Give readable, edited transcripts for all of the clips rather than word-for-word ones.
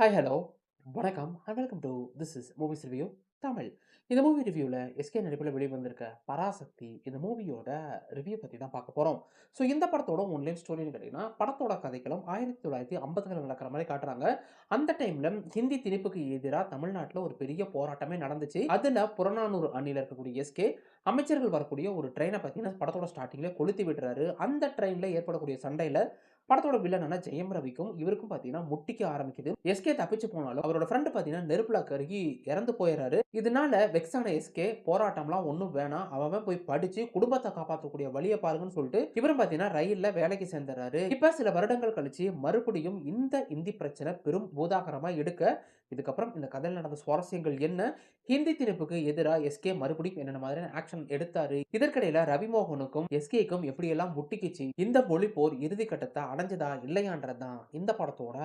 Hi hello வணக்கம் and welcome to this is movies review Tamil. இந்த movie ரிவ்யூவில் SK நடிப்பில் வெளிவந்திருக்க பராசக்தி இந்த மூவியோட ரிவ்யூ பற்றி தான் பார்க்க போகிறோம். ஸோ இந்த படத்தோட ஒன்லைன் ஸ்டோரின்னு கேட்டிங்கன்னா, படத்தோட கதைக்களம் 1950களில் நடக்கிற மாதிரி காட்டுறாங்க. அந்த டைமில் ஹிந்தி திணிப்புக்கு எதிராக தமிழ்நாட்டில் ஒரு பெரிய போராட்டமே நடந்துச்சு. அதில் புறநானூறு அணியில் இருக்கக்கூடிய எஸ்கே அமைச்சர்கள் வரக்கூடிய ஒரு ட்ரெயினை பார்த்தீங்கன்னா படத்தோட ஸ்டார்டிங்கில் கொளுத்தி விடுறாரு. அந்த ட்ரெயினில் ஏற்படக்கூடிய சண்டையில் படத்தோட வில்லனான ஜெயம் ரவிக்கும் இவருக்கும் பார்த்தீங்கன்னா முட்டிக்க ஆரம்பிக்குது. எஸ்கே தப்பிச்சு போனாலும் அவரோட ஃப்ரெண்ட் பார்த்தீங்கன்னா நெருப்புல கருகி இறந்து போயிடுறாரு. இதனால வெக்ஸான எஸ்கே போராட்டம்லாம் ஒன்றும் வேணாம், அவன் போய் படிச்சு குடும்பத்தை காப்பாற்றக்கூடிய வழியை பாருங்கன்னு சொல்லிட்டு இவரும் பார்த்தீங்கன்னா ரயில்ல வேலைக்கு சேர்ந்துறாரு. இப்ப சில வருடங்கள் கழிச்சு மறுபடியும் இந்த இந்தி பிரச்சனை பெரும் பூதாகரமா எடுக்க, இதுக்கப்புறம் இந்த கதையில் நடந்த சுவாரஸ்யங்கள் என்ன, ஹிந்தி திணிப்புக்கு எதிராக எஸ்கே மறுபடியும் என்னென்ன மாதிரியான ஆக்ஷன் எடுத்தாரு, இதற்கிடையில ரவிமோகனுக்கும் எஸ்கேக்கும் எப்படியெல்லாம் முட்டிக்கிச்சு, இந்த மொழி போர் இறுதி கட்டத்தை அடைஞ்சதா இல்லையான்றதுதான் இந்த படத்தோட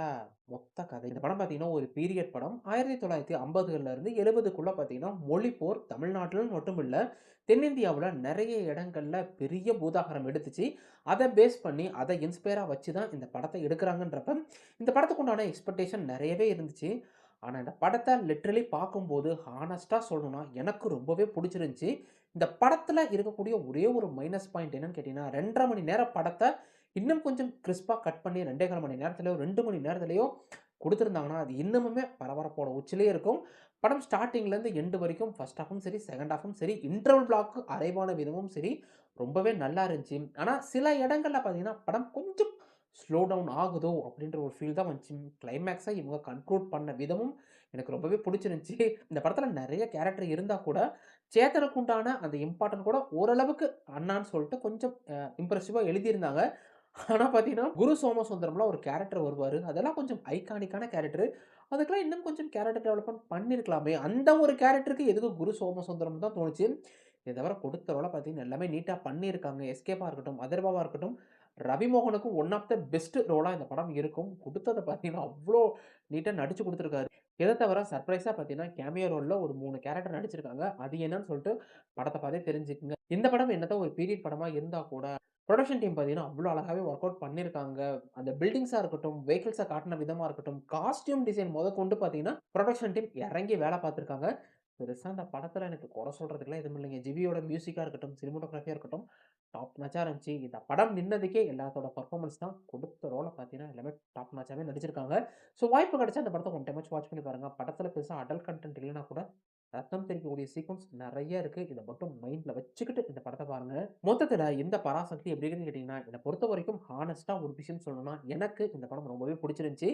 மொத்த கதை. இந்த படம் பார்த்தீங்கன்னா ஒரு பீரியட் படம். 1950களில் இருந்து 70க்குள்ள பார்த்தீங்கன்னா மொழி போர் தமிழ்நாட்டில் மட்டும் இல்லை, தென்னிந்தியாவில் நிறைய இடங்கள்ல பெரிய பூதாகரம் எடுத்துச்சு. அதை பேஸ் பண்ணி அதை இன்ஸ்பயராக வச்சு தான் இந்த படத்தை எடுக்கிறாங்கன்றப்ப இந்த படத்துக்கு உண்டான எக்ஸ்பெக்டேஷன் நிறையவே இருந்துச்சு. ஆனா இந்த படத்த லிட்டரலி பார்க்கும்போது ஹானஸ்ட்டா சொல்லணும்னா, எனக்கு ரொம்பவே புடிச்சிருந்துச்சு. இந்த படத்துல இருக்கக்கூடிய ஒரே ஒரு மைனஸ் பாயிண்ட் என்னன்னு கேட்டீங்கன்னா, 2 1/2 மணி நேர படத்த இன்னும் கொஞ்சம் கிரிஸ்பா கட் பண்ணி 2 1/4 மணி நேரத்திலயோ, 2 மணி நேரத்திலயோ குடுத்திருந்தாங்கன்னா, அது இன்னமுமே பரபரப்போட உச்சியிலே இருக்கும். படம் ஸ்டார்ட்டிங்லேருந்து எண்ட் வரைக்கும் ஃபர்ஸ்ட் ஹாஃப்பும் சரி, செகண்ட் ஹாஃப்பும் சரி, இன்டர்வல் பிளாக் அரைவான விதமும் சரி, ரொம்பவே நல்லா இருந்துச்சு. ஆனா சில இடங்கள்ல பார்த்தீங்கன்னா, படம் கொஞ்சம் ஸ்லோ டவுன் ஆகுதோ! அப்டின்ற ஒரு ஃபீல் தான் வந்துச்சு. கிளைமேக்ஸ இவங்க கன்க்ளூட் பண்ண விதமும் எனக்கு ரொம்பவே புடிச்சிருந்துச்சு. இந்த படத்துல நெறைய கேரக்டர் இருந்தா கூட, சேத்தனுக்கு உண்டான அந்த இம்பார்ட்டன்ட் கூட ஓரளவுக்கு அண்ணான்னு சொல்லிட்டு கொஞ்சம் இம்ப்ரெசிவா எழுதியிருந்தாங்க. ஆனா பார்த்தீங்கன்னா, குரு சோமசுந்தரம்லாம் ஒரு கேரக்டர் வருவாரு. அதெல்லாம் கொஞ்சம் ஐகானிக்கான கேரக்டர். அதுக்கெல்லாம் இன்னும் கொஞ்சம் கேரக்டர் டெவலப்மென்ட் பண்ணியிருக்கலாமே! அந்த ஒரு கேரக்டருக்கு எதுக்கு குரு சோமசுந்தரம் தான் தோணுச்சு. இத தவிர கொடுத்த ரோல பார்த்தீங்கன்னா, எல்லாமே நீட்டா பண்ணியிருக்காங்க. எஸ்கேப்பா இருக்கட்டும், அதர்வாவா இருக்கட்டும், ரவிமோகனுக்கும் ஒன் ஆஃப் த பெஸ்ட் ரோலா இந்த படம் இருக்கும். குடுத்தத பார்த்தீங்கன்னா, அவ்ளோ நீட்டா நடிச்சு குடுத்துருக்காரு. இத தவிர சர்ப்ரைஸா பார்த்தீங்கன்னா, கேமியோ ரோல்ல ஒரு 3 கேரக்டர் நடிச்சிருக்காங்க. அது என்னன்னு சொல்லிட்டு படத்த பார்த்தே தெரிஞ்சுக்கங்க. இந்த படம் என்னதான் ஒரு பீரியட் படமா இருந்தா கூட, புரொடக்ஷன் டீம் பார்த்தீங்கன்னா, அவ்ளோ அழகாவே வொர்க் அவுட் பண்ணியிருக்காங்க. அந்த பில்டிங்ஸா இருக்கட்டும், வெஹிக்கிள்ஸ காட்டுன விதமா இருக்கட்டும், காஸ்டியூம் டிசைன் மொதற்கொண்டு பார்த்தீங்கன்னா, புரொடக்ஷன் டீம் இறங்கி வேல பார்த்துருக்காங்க. பெருசா அந்த படத்துல எனக்கு குறை சொல்றதுக்குலாம் எதுவும் இல்லைங்க. ஜிவியோட மியூசிக்கா இருக்கட்டும், சினிமாட்டோகிராஃபியா இருக்கட்டும், டாப் நாச்சா இருந்துச்சு. இந்த படம் நின்னதுக்கே எல்லாத்தோட பெர்ஃபார்மன்ஸ் தான். கொடுத்த ரோல பார்த்தீங்கன்னா, எல்லாமே டாப் நாச்சாவே நடிச்சிருக்காங்க. ஸோ வாய்ப்பு கிடைச்சா இந்த படத்த ஒன் டைமாச்சும் வாட்ச் பண்ணி பாருங்க. படத்துல பெருசா அடல்ட் கன்டென்ட் இல்லைனா கூட, ரத்தம் தெறிக்கக்கூடிய சீக்வென்ஸ் நெறைய இருக்கு. இத மட்டும் மைண்ட்ல வச்சுக்கிட்டு இந்த படத்த பாருங்க. மொத்தத்துல இந்த பராசக்தி எப்படி இருக்குன்னு கேட்டீங்கன்னா, என்ன பொறுத்தவரைக்கும் ஹானஸ்ட்டா ஒரு விஷயம் சொல்லணும்னா, எனக்கு இந்த படம் ரொம்பவே புடிச்சிருந்துச்சு.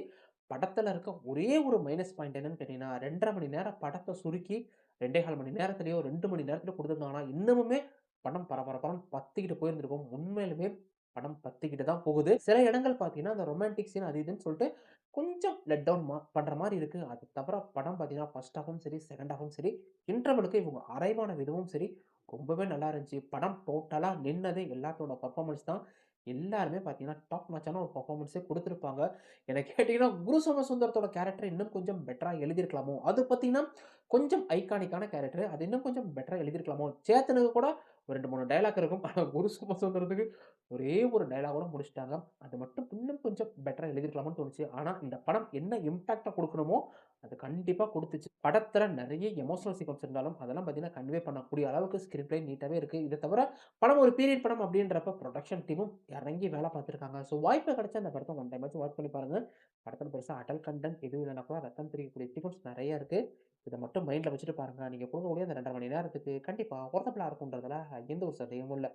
படத்துல இருக்க ஒரே ஒரு மைனஸ் பாயிண்ட் என்னன்னு கேட்டீங்கன்னா, 2 1/2 மணி நேரம் படத்த சுருக்கி 2 1/4 மணி நேரத்திலயோ, 2 மணி நேரத்திலயோ குடுத்திருந்தாங்கன்னா, இன்னமுமே படம் பரபரன்னு பத்திக்கிட்டு போயிருந்திருக்கும். உண்மையிலுமே படம் பத்திக்கிட்டு தான் போகுது. சில இடங்கள் பார்த்தீங்கன்னா, அந்த ரொமான்டிக் சீன் அது இதுன்னு சொல்லிட்டு கொஞ்சம் லெட் டவுன் பண்ற மாரி இருக்கு. அது தவிர படம் பார்த்தீங்கன்னா, ஃபர்ஸ்ட் ஹாஃப்பும் சரி, செகண்ட் ஹாஃப்பும் சரி, இன்டர்வலுக்கு இவங்க அரைவான விதமும் சரி, ரொம்பவே நல்லா இருந்துச்சு. படம் டோட்டலா நின்னது எல்லாத்தோட பெர்ஃபார்மன்ஸ் தான். எல்லாருமே பார்த்தீங்கன்னா, டாப் நாச்சான ஒரு பெர்ஃபார்மன்ஸே குடுத்திருப்பாங்க. என்ன கேட்டீங்கன்னா, குரு சோமசுந்தரத்தோட கேரக்டர் இன்னும் கொஞ்சம் பெட்டரா எழுதியிருக்கலாமோ! அது பார்த்தீங்கன்னா, கொஞ்சம் ஐகானிக்கான கேரக்டர். அது இன்னும் கொஞ்சம் பெட்டரா எழுதியிருக்கலாமோ! சேத்தனுக்கு கூட ஒரு 2, 3 டயலாக் இருக்கும். ஆனா குரு சோமசுந்தரத்துக்கு ஒரே ஒரு டயலாக்கோட முடிச்சுட்டாங்க. அது மட்டும் இன்னும் கொஞ்சம் பெட்டரா எழுதியிருக்கலாமோன்னு தோணுச்சு. ஆனா இந்த படம் என்ன இம்பாக்ட்ட குடுக்கணுமோ, அது கண்டிப்பா குடுத்துச்சு. படத்துல நெறைய எமோஷனல் சீக்வென்ஸ் இருந்தாலும், அதெல்லாம் பார்த்தீங்கன்னா, கன்வே பண்ணக்கூடிய அளவுக்கு ஸ்கிரீன் பிளே நீட்டாவே இருக்கு. இத தவிர படம் ஒரு பீரியட் படம் அப்படின்றப்ப புரொடக்ஷன் டீமும் இறங்கி வேல பார்த்துருக்காங்க. ஸோ வாய்ப்பு கிடைச்சா இந்த படத்த ஒன் டைமாச்சும் வாட்ச் பண்ணி பாருங்க. படத்துல பெருசா அடல்ட் கன்டென்ட் எதுவும் இல்லன்னா கூட ரத்தம் தெரியக்கூடிய சீக்வென்ஸ் நெறைய இருக்கு. இத மட்டும் மைண்ட்ல வச்சுட்டு பாருங்க. நீங்க குடுக்கக்கூடிய அந்த 2 1/2 மணி நேரத்துக்கு கண்டிப்பா ஒர்த்தபிளா இருக்கும்ன்றதுல எந்த ஒரு சந்தேகமும் இல்ல.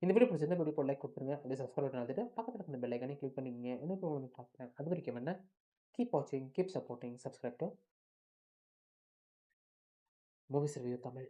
இந்த வீடியோ பிடிச்சிருந்தா வீடியோக்கு ஒரு லைக் குடுத்துருங்க. அப்படியே சப்ஸ்கிரைப் பட்டன் அழுத்திட்டு பக்கத்துல இருக்க பெல் ஐகானையும் கிளிக் பண்ணிக்கங்க. இன்னும் உங்களுக்கு பார்க்குறேன். அதுவரைக்கும் என்ன கீப் வாட்சிங், keep supporting, subscribe to movies review Tamil.